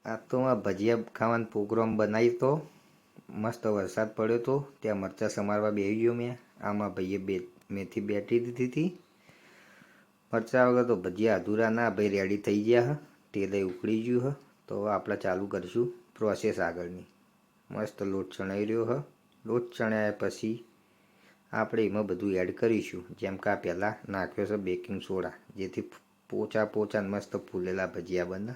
આ તો આ ભજીયા ખાવાનો પ્રોગ્રામ બનાવી તો મસ્ત વરસાદ પડ્યો તો ત્યાં મરચાં સમારવા બેસી ગયો મેં. આમાં ભાઈએ મેથી બેટી દીધી હતી. મરચાં વગર તો ભજીયા અધૂરા ના. ભાઈ રેડી થઈ ગયા હ, તેલે ઉકળી ગયું હ. તો હવે આપણે ચાલુ કરીશું પ્રોસેસ આગળની. મસ્ત લોટ ચણાઈ રહ્યો હ. લોટ ચણાયા પછી આપણે એમાં બધું એડ કરીશું. જેમ કે આ પહેલાં નાખ્યો છે બેકિંગ સોડા, જેથી પોચા પોચા મસ્ત ફૂલેલા ભજીયા બને.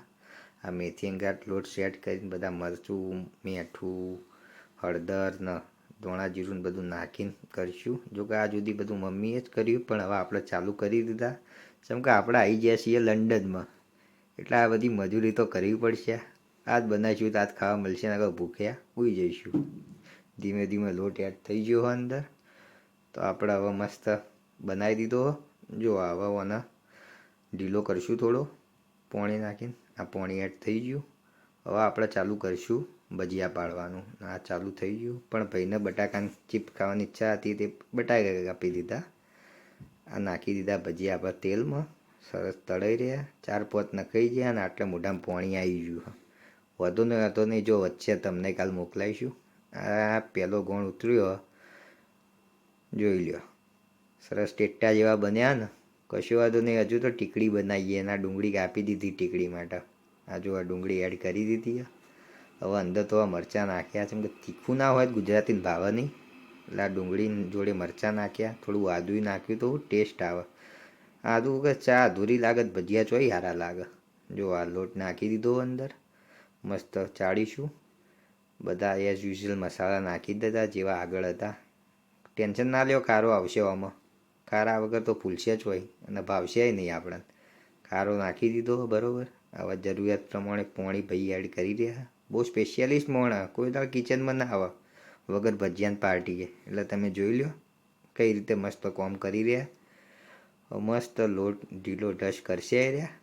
આ મેથી અંગાટ લોટ સેટ કરીને બધા મરચું, મીઠું, હળદર ને ધોણા જીરું બધું નાખીને કરીશું. જો કે આ સુધી બધું મમ્મીએ જ કર્યું, પણ હવે આપણે ચાલુ કરી દીધા. જેમ કે આપણે આવી ગયા છીએ લંડનમાં, એટલે આ બધી મજૂરી તો કરવી પડશે. આજ બનાવીશું તો આજ ખાવા મળશે ને, આગળ ભૂખ્યા ઉઈ જઈશું. ધીમે ધીમે લોટ એડ થઈ ગયો હોય અંદર. તો આપણે હવે મસ્ત બનાવી દીધો. જો હવે આને ઢીલો કરીશું થોડો પાણી નાખીને. આ પાણી એડ થઈ ગયું. હવે આપણે ચાલુ કરીશું ભજીયા પાડવાનું. આ ચાલુ થઈ ગયું. પણ ભાઈને બટાકાની ચીપ ખાવાની ઈચ્છા હતી, તે બટાકા કાપી દીધા. આ નાખી દીધા ભજીયા આપણે તેલમાં. સરસ તળાઈ રહ્યા. 4-5 નખાઈ ગયા અને આટલે મોઢામાં પાણી આવી ગયું. વધુ નહીં જો વચ્ચે તમને કાલ મોકલાવીશું. આ પહેલો ગોળ ઉતર્યો, જોઈ લ્યો. સરસ ટેટા જેવા બન્યા ને. કશું વાંધો નહીં, હજુ તો ટીકડી બનાવીએ. એના ડુંગળી કાપી દીધી ટીકડી માટે. આ જો આ ડુંગળી એડ કરી દીધી. હવે અંદર તો આ મરચાં નાખ્યા છે. કે તીખું ના હોય ગુજરાતીને ભાવે નહીં, એટલે આ ડુંગળી જોડે મરચાં નાખ્યા. થોડું આદું નાખ્યું તો ટેસ્ટ આવે. આદું કે ચા અધૂરી લાગે, ભજીયા ચોય સારા લાગે. જો આ લોટ નાખી દીધો અંદર. મસ્ત ચાળીશું. બધા એઝ યુઝ્યુઅલ મસાલા નાખી દીધા જેવા આગળ હતા. ટેન્શન ના લ્યો, કારો આવશે આમાં. કારા વગર તો ફૂલશે જ હોય અને ભાવશે નહીં આપણને. કારો નાખી દીધો બરાબર. હવે જરૂરિયાત પ્રમાણે પાણી ભાઈ એડ કરી રહ્યા. બહુ સ્પેશિયાલિસ્ટ મોણા, કોઈ દાળ કિચનમાં ના આવે વગર ભજીયાની પાર્ટીએ. એટલે તમે જોઈ લો કઈ રીતે મસ્ત કામ કરી રહ્યા. મસ્ત લોટ ઢીલો ડશ કરશે રહ્યા.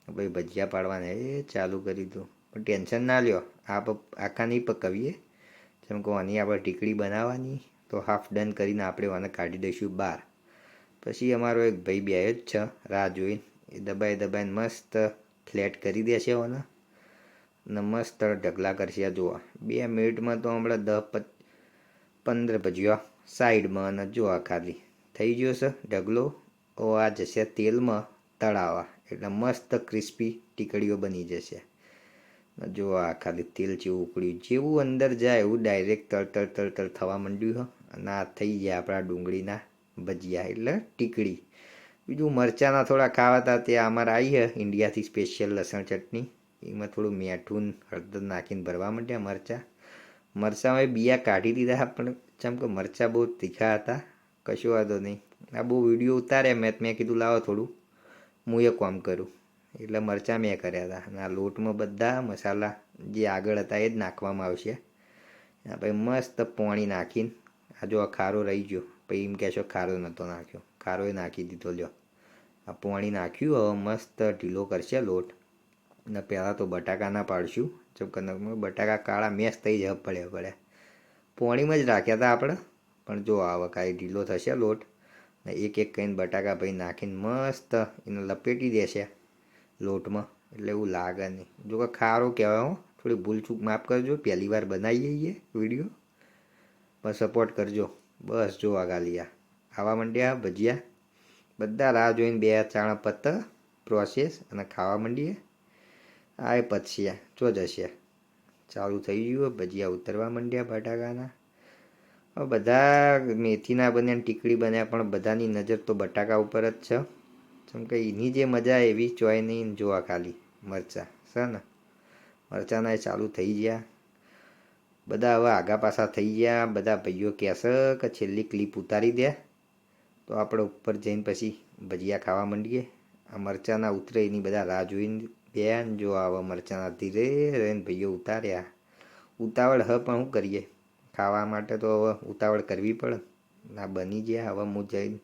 ભાઈ ભજીયા પાડવાના એ ચાલુ કરી દો. પણ ટેન્શન ના લ્યો, આખા નહીં પકવીએ. જેમ કે આની આપણે ટીકડી બનાવવાની, તો હાફ ડન કરીને આપણે આને કાઢી દઈશું બહાર. પછી અમારો એક ભાઈ બે જ છે રાહ જોઈને, એ દબાઈને મસ્ત ફ્લેટ કરી દેશે આને ને મસ્ત ઢગલા કરશે. જોવા 2 મિનિટમાં તો હમણાં 10-15 ભજીયા સાઈડમાં. અને જોવા ખાલી થઈ ગયો છે ઢગલો. આ જશે તેલમાં તળાવા, એટલે મસ્ત ક્રિસ્પી ટીકડીઓ બની જશે. જો આ ખાલી તેલ જેવું ઉકળ્યું, જેવું અંદર જાય એવું ડાયરેક્ટ તળ થવા માંડ્યું. અને આ થઈ ગયા આપણા ડુંગળીના ભજીયા, એટલે ટીકડી. બીજું મરચાંના થોડા ખાવા હતા, તે અમારે આવી છે ઇન્ડિયાથી સ્પેશિયલ લસણ ચટણી. એમાં થોડું મીઠું હળદર નાખીને ભરવા માંડ્યા મરચાં બિયા કાઢી દીધા. પણ જેમ કે મરચાં બહુ તીખા હતા. કશું વાંધો નહીં. આ બહુ વિડીયો ઉતાર્યા મેં કીધું લાવો થોડું હું એ કામ કરું, એટલે મરચાં મેં કર્યા હતા. અને આ લોટમાં બધા મસાલા જે આગળ હતા એ જ નાખવામાં આવશે. પછી મસ્ત પાણી નાખીને, આ જો આ ખારો રહી ગયો, પછી એમ કહેશો ખારો નહોતો નાખ્યો, ખારો એ નાખી દીધો. લ્યો આ પાણી નાખ્યું. હવે મસ્ત ઢીલો કરશે લોટ. ને પહેલાં તો બટાકા ના પાડશું. જેમ કે બટાકા કાળા મેસ થઈ જવા પડ્યા. પાણીમાં જ રાખ્યા હતા આપણે. પણ જો આ કાંઈ ઢીલો થશે લોટ, ને એક કહીને બટાકા ભાઈ નાખીને મસ્ત એને લપેટી દેશે લોટમાં. એટલે એવું લાગે નહીં. જો કે ખારો કહેવાય હો, થોડી ભૂલચૂક માફ કરજો. પહેલી વાર બનાવીએ છીએ વિડીયો, પણ સપોર્ટ કરજો. બસ જો આ ગાલિયા ખાવા માંડ્યા ભજીયા. બધા રાહ જોઈને બે ચાણા પત્તા પ્રોસેસ અને ખાવા માંડીએ. આ એ પતશે જો જશે. ચાલુ થઈ ગયું. ભજીયા ઉતરવા માંડ્યા બટાકાના. હવે બધા મેથીના બન્યા, ટીકડી બન્યા, પણ બધાની નજર તો બટાકા ઉપર જ છે. જેમ કે એની જે મજા એવી ચોય નહીં. જોવા ખાલી મરચાં છે ને, મરચાંના એ ચાલુ થઈ ગયા. બધા હવે આગા પાછા થઈ ગયા. બધા ભાઈઓ કહેશે કે છેલ્લી ક્લિપ ઉતારી દે, તો આપણે ઉપર જઈને પછી ભજીયા ખાવા માંડીએ. આ મરચાંના ઉતરે એની બધા રાહ જોઈને બેન. જો આવા મરચાંના ધીરે રહીને ભાઈઓ ઉતાર્યા. ઉતાવળ હ, પણ શું કરીએ, ખાવા માટે તો હવે ઉતાવળ કરવી પડે. ના બની ગયા. હવે હું જઈને